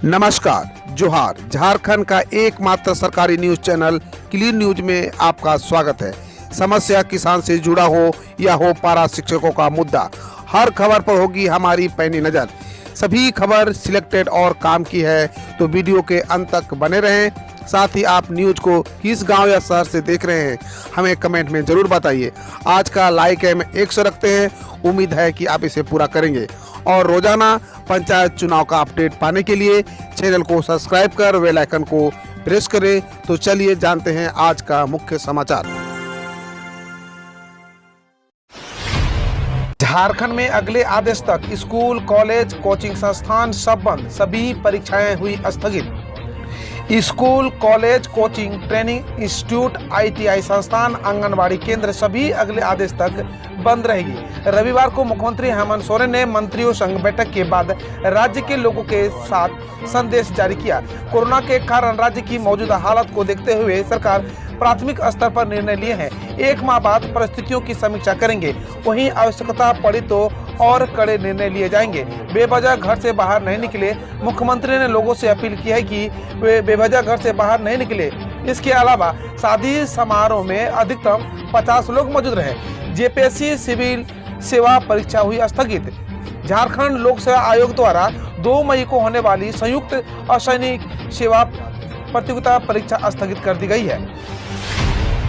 नमस्कार, जोहार। झारखंड का एकमात्र सरकारी न्यूज चैनल क्लीन न्यूज में आपका स्वागत है। समस्या किसान से जुड़ा हो या हो पारा शिक्षकों का मुद्दा, हर खबर पर होगी हमारी पैनी नजर। सभी खबर सिलेक्टेड और काम की है, तो वीडियो के अंत तक बने रहें। साथ ही आप न्यूज को किस गांव या शहर से देख रहे हैं, हमें कमेंट में जरूर बताइए। आज का लाइक हम 100 रखते हैं, उम्मीद है कि आप इसे पूरा करेंगे। और रोजाना पंचायत चुनाव का अपडेट पाने के लिए चैनल को सब्सक्राइब कर बेल आइकन को प्रेस करें। तो चलिए जानते हैं आज का मुख्य समाचार। झारखंड में अगले आदेश तक स्कूल, कॉलेज, कोचिंग संस्थान सब बंद, सभी परीक्षाएं हुई स्थगित। School, college, coaching, training institute, ITI संस्थान, आंगनबाड़ी केंद्र सभी अगले आदेश तक बंद रहेगी। रविवार को मुख्यमंत्री हेमंत सोरेन ने मंत्रियों संग बैठक के बाद राज्य के लोगों के साथ संदेश जारी किया। कोरोना के कारण राज्य की मौजूदा हालत को देखते हुए सरकार प्राथमिक स्तर पर निर्णय लिए हैं। 1 माह बाद परिस्थितियों की समीक्षा करेंगे, वहीं आवश्यकता पड़ी तो और कड़े निर्णय लिए जाएंगे। बेवजह घर से बाहर नहीं निकले, मुख्यमंत्री ने लोगों से अपील की है कि वे बेवजह घर से बाहर नहीं निकले। इसके अलावा शादी समारोह में अधिकतम 50 लोग मौजूद रहे। JPSC सिविल सेवा परीक्षा हुई स्थगित। झारखंड लोक सेवा आयोग द्वारा 2 मई को होने वाली संयुक्त असैनिक सेवा प्रतियोगिता परीक्षा स्थगित कर दी गई है।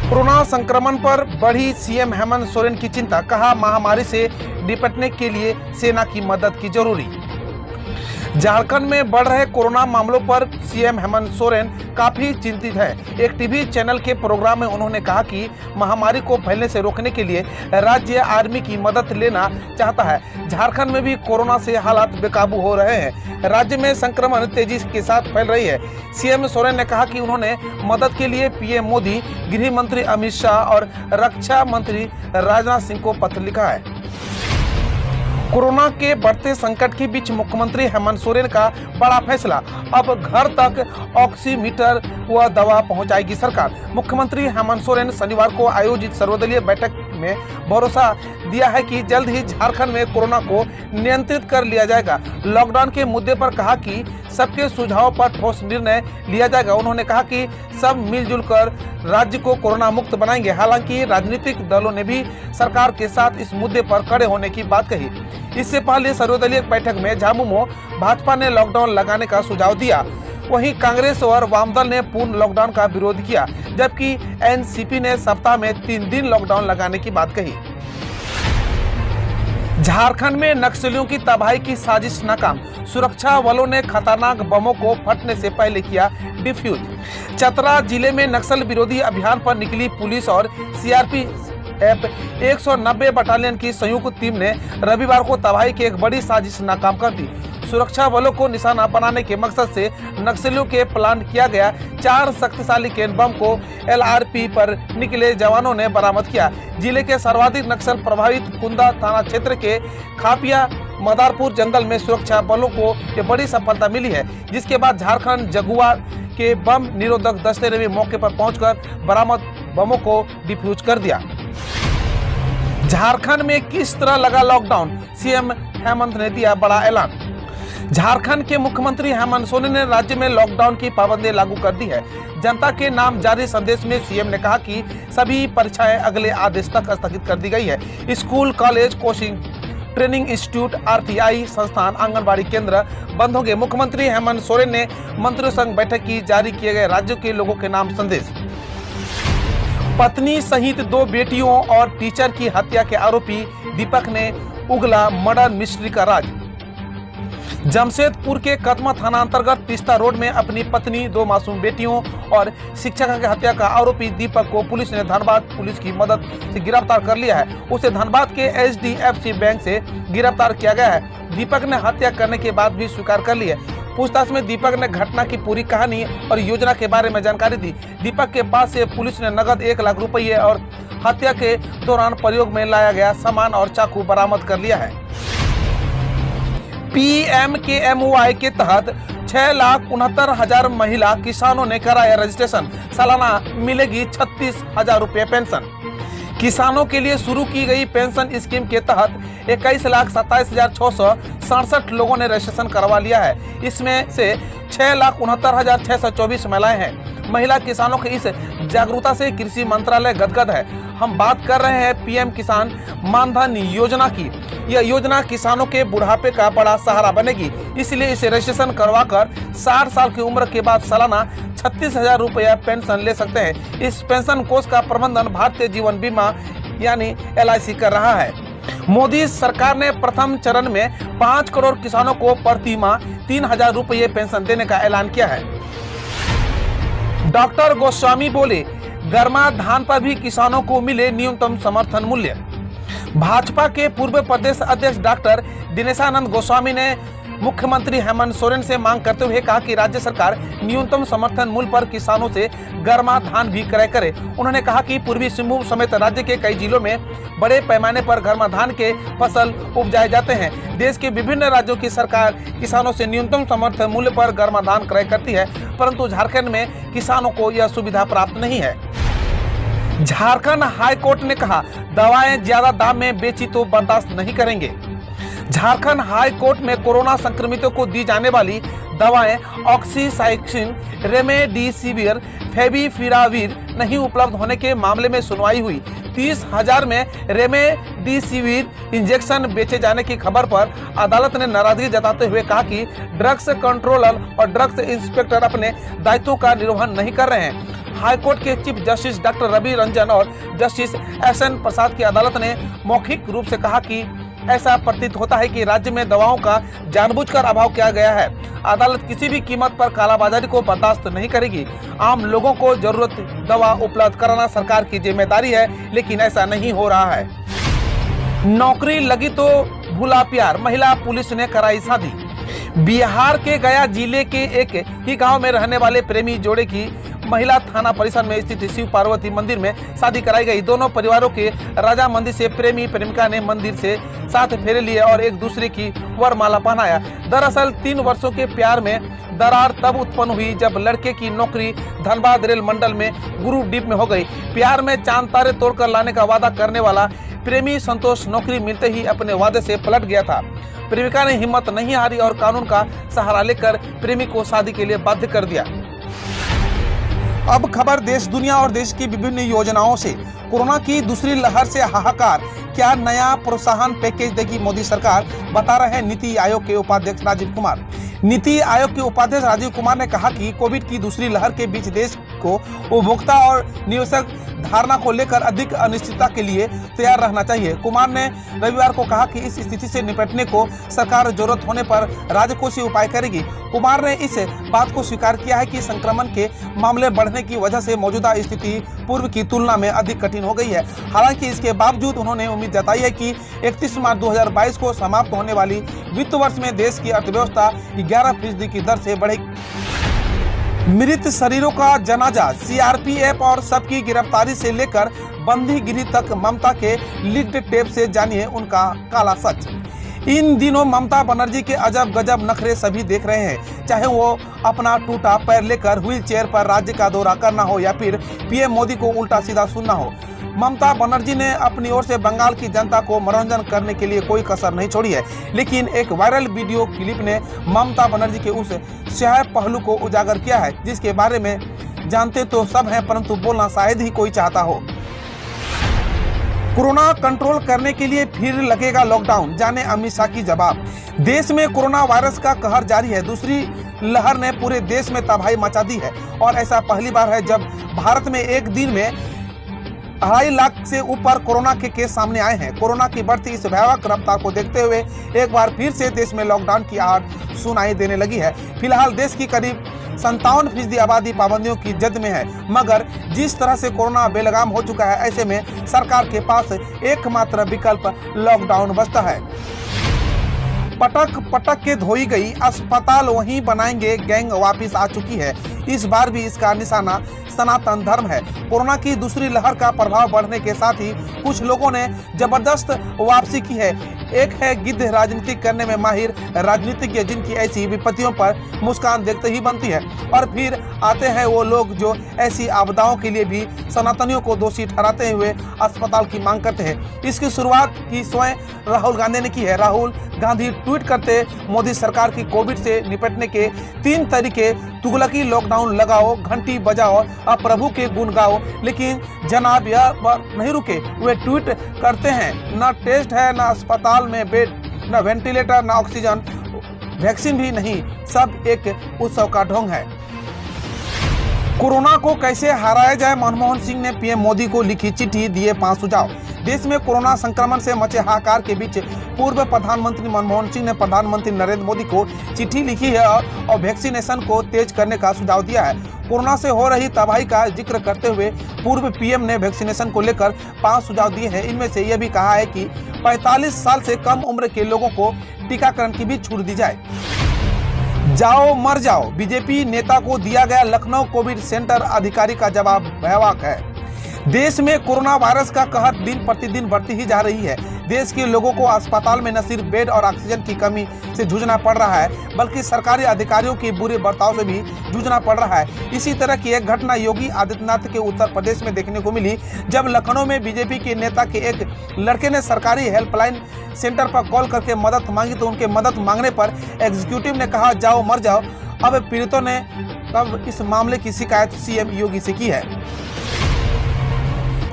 कोरोना संक्रमण पर बढ़ी CM हेमंत सोरेन की चिंता, कहा महामारी से निपटने के लिए सेना की मदद की जरूरी। झारखंड में बढ़ रहे कोरोना मामलों पर CM हेमंत सोरेन काफी चिंतित है। एक टीवी चैनल के प्रोग्राम में उन्होंने कहा कि महामारी को फैलने से रोकने के लिए राज्य आर्मी की मदद लेना चाहता है। झारखंड में भी कोरोना से हालात बेकाबू हो रहे हैं। राज्य में संक्रमण तेजी के साथ फैल रही है। CM सोरेन ने कहा कि उन्होंने मदद के लिए PM मोदी, गृह मंत्री अमित शाह और रक्षा मंत्री राजनाथ सिंह को पत्र लिखा है। कोरोना के बढ़ते संकट के बीच मुख्यमंत्री हेमंत सोरेन का बड़ा फैसला, अब घर तक ऑक्सीमीटर व दवा पहुंचाएगी सरकार। मुख्यमंत्री हेमंत सोरेन शनिवार को आयोजित सर्वदलीय बैठक में भरोसा दिया है कि जल्द ही झारखंड में कोरोना को नियंत्रित कर लिया जाएगा। लॉकडाउन के मुद्दे पर कहा कि सबके सुझाव पर ठोस निर्णय लिया जाएगा। उन्होंने कहा कि सब मिलजुल कर राज्य को कोरोना मुक्त बनाएंगे। हालांकि राजनीतिक दलों ने भी सरकार के साथ इस मुद्दे पर खड़े होने की बात कही। इससे पहले सर्वदलीय बैठक में झामुमो भाजपा ने लॉकडाउन लगाने का सुझाव दिया, वहीं कांग्रेस और वामदल ने पूर्ण लॉकडाउन का विरोध किया, जबकि NCP ने सप्ताह में 3 दिन लॉकडाउन लगाने की बात कही। झारखंड में नक्सलियों की तबाही की साजिश नाकाम, सुरक्षा बलों ने खतरनाक बमों को फटने से पहले किया डिफ्यूज। चतरा जिले में नक्सल विरोधी अभियान पर निकली पुलिस और CRPF 190 बटालियन की संयुक्त टीम ने रविवार को तबाही की एक बड़ी साजिश नाकाम कर दी। सुरक्षा बलों को निशाना बनाने के मकसद से नक्सलियों के प्लान किया गया 4 शक्तिशाली केन बम को LRP पर निकले जवानों ने बरामद किया। जिले के सर्वाधिक नक्सल प्रभावित कुंदा थाना क्षेत्र के खापिया मदारपुर जंगल में सुरक्षा बलों को ये बड़ी सफलता मिली है, जिसके बाद झारखंड जगुआर के बम निरोधक दस्ते ने भी मौके पर पहुंचकर बरामद बमों को डिफ्यूज कर दिया। झारखंड में किस तरह लगा लॉकडाउन, CM हेमंत ने दिया बड़ा ऐलान। झारखंड के मुख्यमंत्री हेमंत सोरेन ने राज्य में लॉकडाउन की पाबंदी लागू कर दी है। जनता के नाम जारी संदेश में CM ने कहा कि सभी परीक्षाएं अगले आदेश तक स्थगित कर दी गई है। School, college, coaching, training institute, RTI संस्थान, आंगनबाड़ी केंद्र बंद होंगे। मुख्यमंत्री हेमंत सोरेन ने मंत्रियों संग बैठक की जारी किए गए राज्यों के लोगों के नाम संदेश। पत्नी सहित 2 बेटियों और टीचर की हत्या के आरोपी दीपक ने उगला मर्डर मिस्ट्री का राज। जमशेदपुर के कदमा थाना अंतर्गत तीस्ता रोड में अपनी पत्नी, 2 मासूम बेटियों और शिक्षक की हत्या का आरोपी दीपक को पुलिस ने धनबाद पुलिस की मदद से गिरफ्तार कर लिया है। उसे धनबाद के HDFC बैंक से गिरफ्तार किया गया है। दीपक ने हत्या करने के बाद भी स्वीकार कर ली है। पूछताछ में दीपक ने घटना की पूरी कहानी और योजना के बारे में जानकारी दी। दीपक के पास से पुलिस ने नगद 1 लाख रुपये और हत्या के दौरान प्रयोग में लाया गया सामान और चाकू बरामद कर लिया है। PMKMY के तहत 6,69,000 महिला किसानों ने कराया रजिस्ट्रेशन, सालाना मिलेगी 36,000 रुपये पेंशन। किसानों के लिए शुरू की गई पेंशन स्कीम के तहत 21,27,600 67 लोगों ने रजिस्ट्रेशन करवा लिया है। इसमें से 6,69,624 महिलाएं हैं। महिला किसानों की इस जागरूकता से कृषि मंत्रालय गदगद है। हम बात कर रहे हैं पीएम किसान मानधन योजना की। यह योजना किसानों के बुढ़ापे का बड़ा सहारा बनेगी, इसलिए इसे रजिस्ट्रेशन करवाकर 60 साल की उम्र के बाद सालाना 36,000 रुपया पेंशन ले सकते हैं। इस पेंशन कोष का प्रबंधन भारतीय जीवन बीमा यानी LIC कर रहा है। मोदी सरकार ने प्रथम चरण में 5 करोड़ किसानों को प्रति माह 3,000 रुपये पेंशन देने का ऐलान किया है। डॉक्टर गोस्वामी बोले, गर्मा धान पर भी किसानों को मिले न्यूनतम समर्थन मूल्य। भाजपा के पूर्व प्रदेश अध्यक्ष डॉक्टर दिनेशानंद गोस्वामी ने मुख्यमंत्री हेमंत सोरेन से मांग करते हुए कहा कि राज्य सरकार न्यूनतम समर्थन मूल्य पर किसानों से गर्मा धान भी क्रय करे। उन्होंने कहा कि पूर्वी सिंहभूम समेत राज्य के कई जिलों में बड़े पैमाने पर गर्मा धान के फसल उपजाए जाते हैं। देश के विभिन्न राज्यों की सरकार किसानों से न्यूनतम समर्थन मूल्य पर गर्मा धान क्रय करती है, परंतु झारखंड में किसानों को यह सुविधा प्राप्त नहीं है। झारखंड हाई कोर्ट ने कहा, दवाएं ज्यादा दाम में बेची तो बर्दाश्त नहीं करेंगे। झारखंड हाई कोर्ट में कोरोना संक्रमितों को दी जाने वाली दवाएं ऑक्सीसाइक्लिन, रेमडेसिविर, फेविपिराविर नहीं उपलब्ध होने के मामले में सुनवाई हुई। 30,000 में रेमडेसिविर इंजेक्शन बेचे जाने की खबर पर अदालत ने नाराजगी जताते हुए कहा कि ड्रग्स कंट्रोलर और ड्रग्स इंस्पेक्टर अपने दायित्वों का निर्वहन नहीं कर रहे हैं। हाईकोर्ट के chief justice doctor Ravi Ranjan और जस्टिस SN प्रसाद की अदालत ने मौखिक रूप से कहा कि ऐसा प्रतीत होता है कि राज्य में दवाओं का जानबूझकर अभाव किया गया है। अदालत किसी भी कीमत पर कालाबाजारी को बर्दाश्त नहीं करेगी। आम लोगों को जरूरत दवा उपलब्ध कराना सरकार की जिम्मेदारी है, लेकिन ऐसा नहीं हो रहा है। नौकरी लगी तो भूला प्यार, महिला पुलिस ने कराई शादी। बिहार के गया जिले के एक ही गांव में रहने वाले प्रेमी जोड़े की महिला थाना परिसर में स्थित शिव पार्वती मंदिर में शादी कराई गई। दोनों परिवारों के राजा मंदिर से प्रेमी प्रेमिका ने मंदिर से 7 फेरे लिए और एक दूसरे की वरमाला पहनाया। दरअसल 3 वर्षों के प्यार में दरार तब उत्पन्न हुई जब लड़के की नौकरी धनबाद रेल मंडल में गुरुडीप में हो गई। प्यार में चांद तारे तोड़कर लाने का वादा करने वाला प्रेमी संतोष नौकरी मिलते ही अपने वादे से पलट गया था। प्रेमिका ने हिम्मत नहीं हारी और कानून का सहारा लेकर प्रेमी को शादी के लिए बाध्य कर दिया। अब खबर देश दुनिया और देश की विभिन्न योजनाओं से। कोरोना की दूसरी लहर से हाहाकार, क्या नया प्रोत्साहन पैकेज देगी मोदी सरकार, बता रहे हैं नीति आयोग के उपाध्यक्ष राजीव कुमार। नीति आयोग के उपाध्यक्ष राजीव कुमार ने कहा कि कोविड की दूसरी लहर के बीच देश को उपभोक्ता और निवेशक धारणा को लेकर अधिक अनिश्चितता के लिए तैयार रहना चाहिए। कुमार ने रविवार को कहा कि इस स्थिति से निपटने को सरकार जरूरत होने पर राजकोषीय उपाय करेगी। कुमार ने इस बात को स्वीकार किया है कि संक्रमण के मामले बढ़ने की वजह से मौजूदा स्थिति पूर्व की तुलना में अधिक कठिन हो गई है। हालांकि इसके बावजूद उन्होंने उम्मीद जताई है कि 31 मार्च 2022 को समाप्त होने वाली वित्त वर्ष में देश की अर्थव्यवस्था 11% की दर से बढ़ेगी। मृत शरीरों का जनाजा, CRPF और सबकी गिरफ्तारी से लेकर बंदीगिरी तक ममता के लीक्ड टेप से जानिए उनका काला सच। इन दिनों ममता बनर्जी के अजब गजब नखरे सभी देख रहे हैं, चाहे वो अपना टूटा पैर लेकर व्हील चेयर पर राज्य का दौरा करना हो या फिर PM मोदी को उल्टा सीधा सुनना हो। ममता बनर्जी ने अपनी ओर से बंगाल की जनता को मनोरंजन करने के लिए कोई कसर नहीं छोड़ी है, लेकिन एक वायरल वीडियो क्लिप ने ममता बनर्जी के उस स्याह पहलू को उजागर किया है जिसके बारे में जानते तो सब हैं, परंतु बोलना शायद ही कोई चाहता हो। कोरोना कंट्रोल करने के लिए फिर लगेगा लॉकडाउन, जाने अमित शाह की जवाब। देश में कोरोना वायरस का कहर जारी है। दूसरी लहर ने पूरे देश में तबाही मचा दी है और ऐसा पहली बार है जब भारत में एक दिन में 2.5 लाख से ऊपर कोरोना के केस सामने आए हैं। कोरोना की बढ़ती इस भयावह रफ्तार को देखते हुए एक बार फिर से देश में लॉकडाउन की आहट सुनाई देने लगी है। फिलहाल देश की करीब 57% आबादी पाबंदियों की जद में है, मगर जिस तरह से कोरोना बेलगाम हो चुका है, ऐसे में सरकार के पास एकमात्र विकल्प लॉकडाउन बचता है। पटक पटक के धोई गई अस्पताल वहीं बनाएंगे, गैंग वापिस आ चुकी है। इस बार भी इसका निशाना सनातन धर्म है। कोरोना की दूसरी लहर का प्रभाव बढ़ने के साथ ही कुछ लोगों ने जबरदस्त वापसी की है। एक है गिद्ध राजनीति करने में माहिर राजनीतिज्ञ, जिनकी ऐसी विपत्तियों पर मुस्कान देखते ही बनती है। और फिर आते हैं वो लोग जो ऐसी आपदाओं के लिए भी सनातनियों को दोषी ठहराते हुए अस्पताल की मांग करते हैं। इसकी शुरुआत की स्वयं राहुल गांधी ने की है। राहुल गांधी ट्वीट करते मोदी सरकार की कोविड से निपटने के 3 तरीके, तुगलकी लॉकडाउन लगाओ, घंटी बजाओ, अब प्रभु के गुण गाओ। लेकिन जनाब यह नहीं रुके, वे ट्वीट करते हैं न टेस्ट है, न अस्पताल में बेड, न वेंटिलेटर, न ऑक्सीजन, वैक्सीन भी नहीं, सब एक उत्सव का ढोंग है। कोरोना को कैसे हराया जाए, मनमोहन सिंह ने पीएम मोदी को लिखी चिट्ठी, दिए 5 सुझाव। देश में कोरोना संक्रमण से मचे हाहाकार के बीच पूर्व प्रधानमंत्री मनमोहन सिंह ने प्रधानमंत्री नरेंद्र मोदी को चिट्ठी लिखी है और वैक्सीनेशन को तेज करने का सुझाव दिया है। कोरोना से हो रही तबाही का जिक्र करते हुए पूर्व पीएम ने वैक्सीनेशन को लेकर 5 सुझाव दिए हैं। इनमें से यह भी कहा है कि 45 साल से कम उम्र के लोगों को टीकाकरण की भी छूट दी जाए। जाओ मर जाओ, बीजेपी नेता को दिया गया लखनऊ कोविड सेंटर अधिकारी का जवाब भयावह है। देश में कोरोना वायरस का कहर दिन प्रतिदिन बढ़ती ही जा रही है। देश के लोगों को अस्पताल में न सिर्फ बेड और ऑक्सीजन की कमी से जूझना पड़ रहा है, बल्कि सरकारी अधिकारियों के बुरे बर्ताव से भी जूझना पड़ रहा है। इसी तरह की एक घटना योगी आदित्यनाथ के उत्तर प्रदेश में देखने को मिली, जब लखनऊ में बीजेपी के नेता के एक लड़के ने सरकारी हेल्पलाइन सेंटर पर कॉल करके मदद मांगी, तो उनके मदद मांगने पर एग्जीक्यूटिव ने कहा जाओ मर जाओ। अब पीड़ितों ने तब इस मामले की शिकायत सीएम योगी से की है।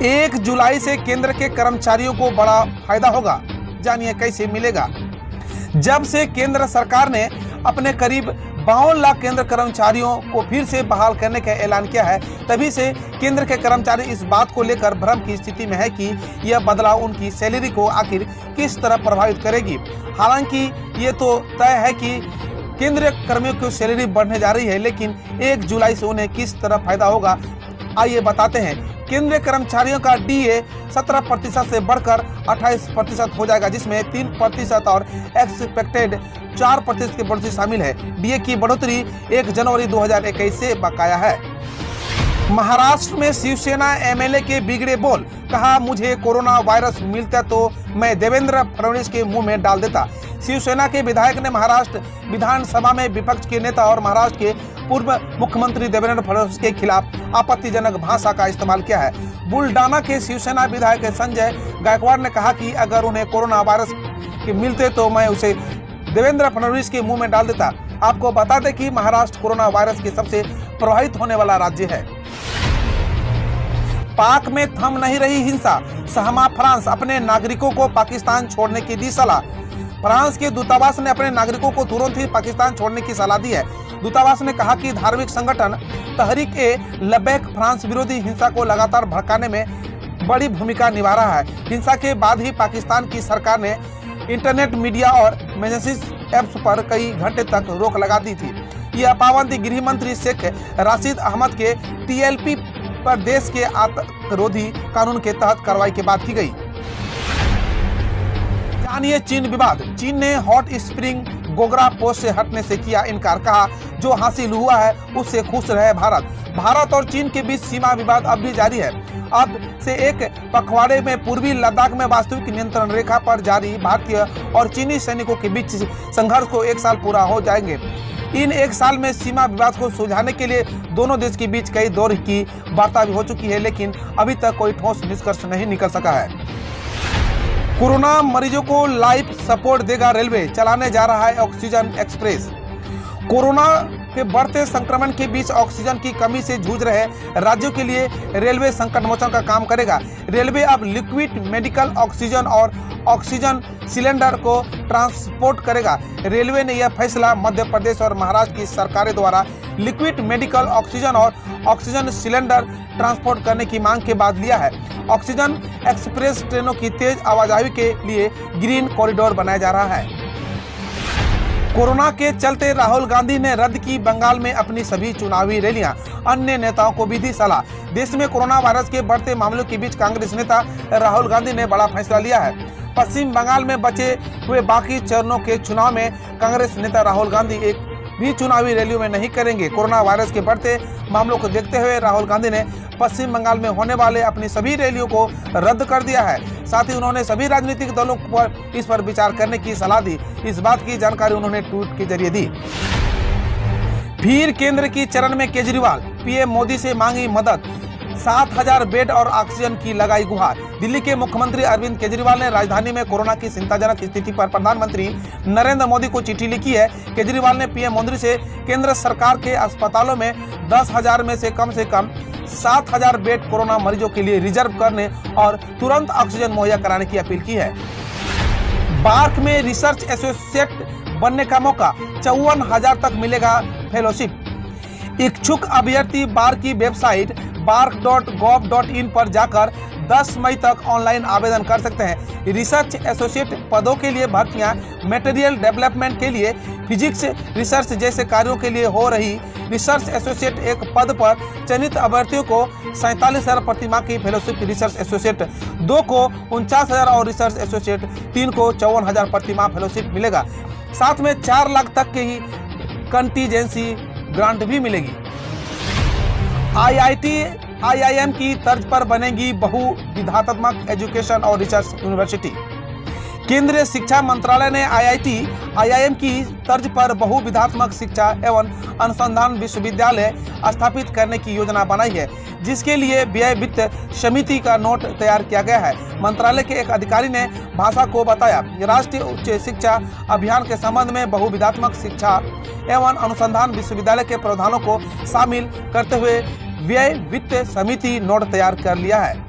1 जुलाई से केंद्र के कर्मचारियों को बड़ा फायदा होगा, जानिए कैसे मिलेगा। जब से केंद्र सरकार ने अपने करीब 52 लाख केंद्र कर्मचारियों को फिर से बहाल करने का ऐलान किया है, तभी से केंद्र के कर्मचारी इस बात को लेकर भ्रम की स्थिति में है कि यह बदलाव उनकी सैलरी को आखिर किस तरह प्रभावित करेगी। हालांकि ये तो तय है कि केंद्रीय कर्मियों की सैलरी बढ़ने जा रही है, लेकिन 1 जुलाई से उन्हें किस तरह फायदा होगा, आइए बताते हैं। केंद्रीय कर्मचारियों का डीए 17% से बढ़कर 28% हो जाएगा, जिसमें 3% और एक्सपेक्टेड 4% की बढ़ोतरी शामिल है। डीए की बढ़ोतरी 1 जनवरी 2021 से बकाया है। महाराष्ट्र में शिवसेना एमएलए के बिगड़े बोल, कहा मुझे कोरोना वायरस मिलता तो मैं देवेंद्र फडणवीस के मुंह में डाल देता। शिवसेना के विधायक ने महाराष्ट्र विधानसभा में विपक्ष के नेता और महाराष्ट्र के पूर्व मुख्यमंत्री देवेंद्र फडणवीस के खिलाफ आपत्तिजनक भाषा का इस्तेमाल किया है। बुल्डाना के शिवसेना विधायक संजय गायकवाड़ ने कहा कि अगर उन्हें कोरोना वायरस के मिलते तो मैं उसे देवेंद्र फडणवीस के मुंह में डाल देता। आपको बता दें कि महाराष्ट्र कोरोना वायरस के सबसे प्रभावित होने वाला राज्य है। पाक में थम नहीं रही हिंसा, सहमा फ्रांस, अपने नागरिकों को पाकिस्तान छोड़ने की दी सलाह। फ्रांस के दूतावास ने अपने नागरिकों को तुरंत ही पाकिस्तान छोड़ने की सलाह दी है। दूतावास ने कहा कि धार्मिक संगठन तहरीक-ए-लब्बैक फ्रांस विरोधी हिंसा को लगातार भड़काने में बड़ी भूमिका निभा रहा है। हिंसा के बाद ही पाकिस्तान की सरकार ने इंटरनेट, मीडिया और मैसेज ऐप्स पर कई घंटे तक रोक लगा दी थी। यह पाबंदी गृह मंत्री शेख राशिद अहमद के टीएलपी पर देश के आतंकरोधी कानून के तहत कार्रवाई के बाद की गई। जानिए चीन विवाद। चीन ने हॉट स्प्रिंग गोगरा पोस्ट से हटने से किया इनकार, कहा जो हासिल हुआ है उससे खुश रहे भारत। भारत और चीन के बीच सीमा विवाद अब भी जारी है। अब से एक पखवाड़े में पूर्वी लद्दाख में वास्तविक नियंत्रण रेखा पर जारी भारतीय और चीनी सैनिकों के बीच संघर्ष को 1 साल पूरा हो जाएंगे। इन 1 साल में सीमा विवाद को सुलझाने के लिए दोनों देश के बीच कई दौर की वार्ता भी हो चुकी है, लेकिन अभी तक कोई ठोस निष्कर्ष नहीं निकल सका है। कोरोना मरीजों को लाइफ सपोर्ट देगा रेलवे, चलाने जा रहा है ऑक्सीजन एक्सप्रेस। कोरोना के बढ़ते संक्रमण के बीच ऑक्सीजन की कमी से जूझ रहे राज्यों के लिए रेलवे संकट मोचन का काम करेगा। रेलवे अब लिक्विड मेडिकल ऑक्सीजन और ऑक्सीजन सिलेंडर को ट्रांसपोर्ट करेगा। रेलवे ने यह फैसला मध्य प्रदेश और महाराष्ट्र की सरकारों द्वारा लिक्विड मेडिकल ऑक्सीजन और ऑक्सीजन सिलेंडर ट्रांसपोर्ट करने की मांग के बाद लिया है। ऑक्सीजन एक्सप्रेस ट्रेनों की तेज आवाजाही के लिए ग्रीन कॉरिडोर बनाया जा रहा है। कोरोना के चलते राहुल गांधी ने रद्द की बंगाल में अपनी सभी चुनावी रैलियां, अन्य नेताओं को भी दी सलाह। देश में कोरोना वायरस के बढ़ते मामलों के बीच कांग्रेस नेता राहुल गांधी ने बड़ा फैसला लिया है। पश्चिम बंगाल में बचे हुए बाकी चरणों के चुनाव में कांग्रेस नेता राहुल गांधी एक भी चुनावी रैलियों में नहीं करेंगे। कोरोना वायरस के बढ़ते मामलों को देखते हुए राहुल गांधी ने पश्चिम बंगाल में होने वाले अपनी सभी रैलियों को रद्द कर दिया है। साथ ही उन्होंने सभी राजनीतिक दलों पर इस पर विचार करने की सलाह दी। इस बात की जानकारी उन्होंने ट्वीट के जरिए दी। फिर केंद्र की चरण में केजरीवाल, पीएम मोदी से मांगी मदद, 7,000 बेड और ऑक्सीजन की लगाई गुहार। दिल्ली के मुख्यमंत्री अरविंद केजरीवाल ने राजधानी में कोरोना की चिंताजनक स्थिति पर प्रधानमंत्री नरेंद्र मोदी को चिट्ठी लिखी है। केजरीवाल ने पीएम मोदी से केंद्र सरकार के अस्पतालों में 10,000 में से कम 7,000 बेड कोरोना मरीजों के लिए रिजर्व करने और तुरंत ऑक्सीजन मुहैया कराने की अपील की है। बार्क में रिसर्च एसोसिएट बनने का मौका, 54,000 तक मिलेगा फेलोशिप। इच्छुक अभ्यर्थी बार्क की वेबसाइट bark.gov.in पर जाकर 10 मई तक ऑनलाइन आवेदन कर सकते हैं। रिसर्च एसोसिएट पदों के लिए भर्तियां मटेरियल डेवलपमेंट के लिए, फिजिक्स रिसर्च जैसे कार्यों के लिए हो रही। रिसर्च एसोसिएट एक पद पर चयनित अभ्यर्थियों को 47,000 प्रतिमाह की फेलोशिप, रिसर्च एसोसिएट 2 को 49,000 और रिसर्च एसोसिएट 3 को 54,000 प्रतिमाह फेलोशिप मिलेगा। साथ में 4 लाख तक की ही कंटीजेंसी ग्रांट भी मिलेगी। IIM की तर्ज पर बनेगी बहुविधात्मक एजुकेशन और रिसर्च यूनिवर्सिटी। केंद्रीय शिक्षा मंत्रालय ने IIM की तर्ज पर बहुविधात्मक शिक्षा एवं अनुसंधान विश्वविद्यालय स्थापित करने की योजना बनाई है, जिसके लिए व्यय वित्त समिति का नोट तैयार किया गया है। मंत्रालय के एक अधिकारी ने भाषा को बताया, राष्ट्रीय उच्च शिक्षा अभियान के संबंध में बहुविधात्मक शिक्षा एवं अनुसंधान विश्वविद्यालय के प्रावधानों को शामिल करते हुए व्यय वित्त समिति नोट तैयार कर लिया है।